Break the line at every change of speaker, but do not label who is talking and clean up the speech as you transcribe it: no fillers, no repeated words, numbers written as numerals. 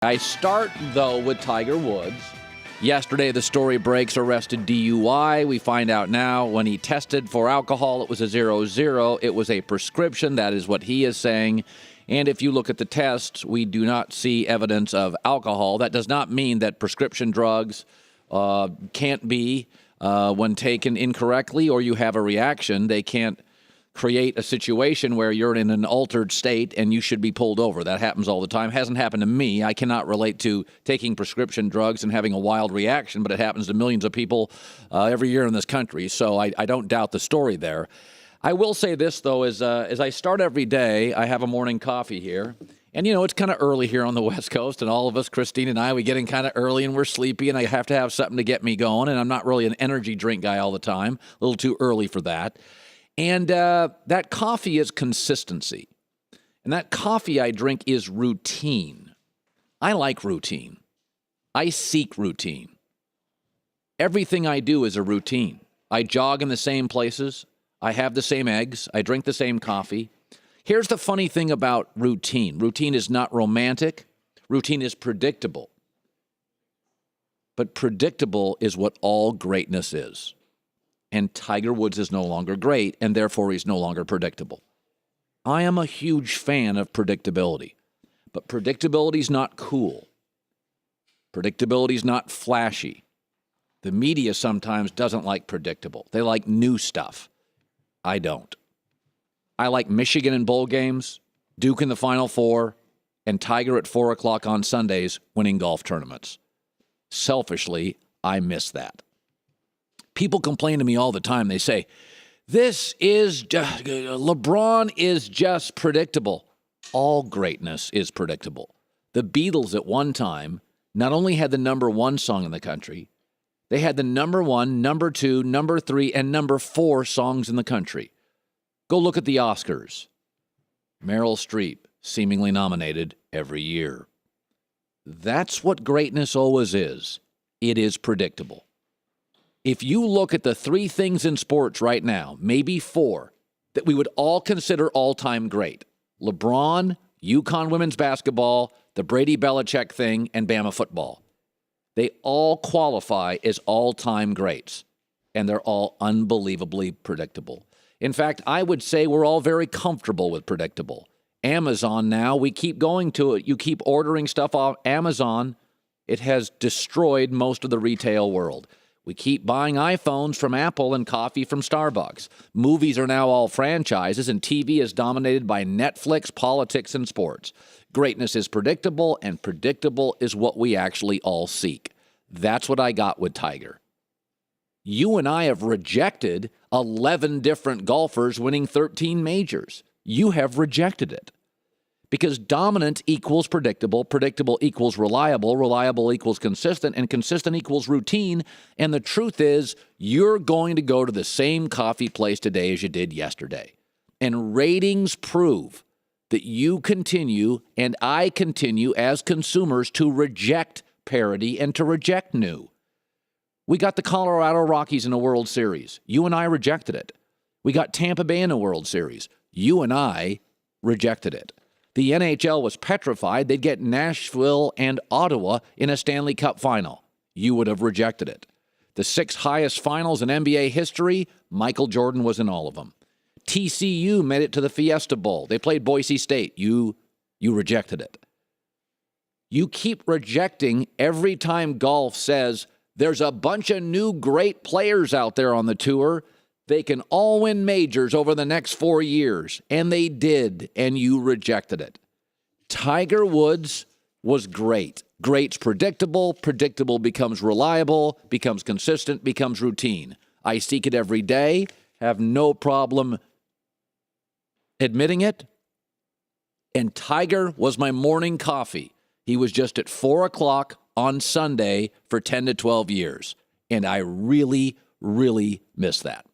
I start, though, with Tiger Woods. Yesterday, the story breaks, arrested DUI. We find out now when he tested for alcohol, it was a 0-0. It was a prescription. That is what he is saying. And if you look at the tests, we do not see evidence of alcohol. That does not mean that prescription drugs can't be, when taken incorrectly or you have a reaction, they can't create a situation where you're in an altered state and you should be pulled over. That happens all the time. Hasn't happened to me. I cannot relate to taking prescription drugs and having a wild reaction, but it happens to millions of people every year in this country. So I don't doubt the story there. I will say this, though, as I start every day, I have a morning coffee here. And, you know, it's kind of early here on the West Coast, and all of us, Kristine and I, we get in kind of early and we're sleepy, and I have to have something to get me going. And I'm not really an energy drink guy all the time, a little too early for that. And that coffee is consistency. And that coffee I drink is routine. I like routine. I seek routine. Everything I do is a routine. I jog in the same places. I have the same eggs. I drink the same coffee. Here's the funny thing about routine. Routine is not romantic. Routine is predictable. But predictable is what all greatness is. And Tiger Woods is no longer great, and therefore he's no longer predictable. I am a huge fan of predictability, but predictability is not cool. Predictability is not flashy. The media sometimes doesn't like predictable. They like new stuff. I don't. I like Michigan in bowl games, Duke in the Final Four, and Tiger at 4 o'clock on Sundays winning golf tournaments. Selfishly, I miss that. People complain to me all the time. They say, LeBron is just predictable. All greatness is predictable. The Beatles at one time not only had the number one song in the country, they had the number one, number two, number three, and number four songs in the country. Go look at the Oscars. Meryl Streep, seemingly nominated every year. That's what greatness always is. It is predictable. If you look at the three things in sports right now, maybe four, that we would all consider all-time great: LeBron, UConn women's basketball, the Brady Belichick thing, and Bama football. They all qualify as all-time greats, and they're all unbelievably predictable. In fact, I would say we're all very comfortable with predictable. Amazon now, we keep going to it. You keep ordering stuff off Amazon. It has destroyed most of the retail world. We keep buying iPhones from Apple and coffee from Starbucks. Movies are now all franchises, and TV is dominated by Netflix, politics, and sports. Greatness is predictable, and predictable is what we actually all seek. That's what I got with Tiger. You and I have rejected 11 different golfers winning 13 majors. You have rejected it. Because dominant equals predictable, predictable equals reliable, reliable equals consistent, and consistent equals routine. And the truth is, you're going to go to the same coffee place today as you did yesterday. And ratings prove that you continue and I continue as consumers to reject parity and to reject new. We got the Colorado Rockies in a World Series. You and I rejected it. We got Tampa Bay in a World Series. You and I rejected it. The NHL was petrified they'd get Nashville and Ottawa in a Stanley Cup final. You would have rejected it. The 6 highest finals in NBA history, Michael Jordan was in all of them. TCU made it to the Fiesta Bowl. They played Boise State. You rejected it. You keep rejecting every time golf says there's a bunch of new great players out there on the tour. They can all win majors over the next 4 years. And they did, and you rejected it. Tiger Woods was great. Great's predictable. Predictable becomes reliable, becomes consistent, becomes routine. I seek it every day, have no problem admitting it. And Tiger was my morning coffee. He was just at 4 o'clock on Sunday for 10 to 12 years. And I really, really miss that.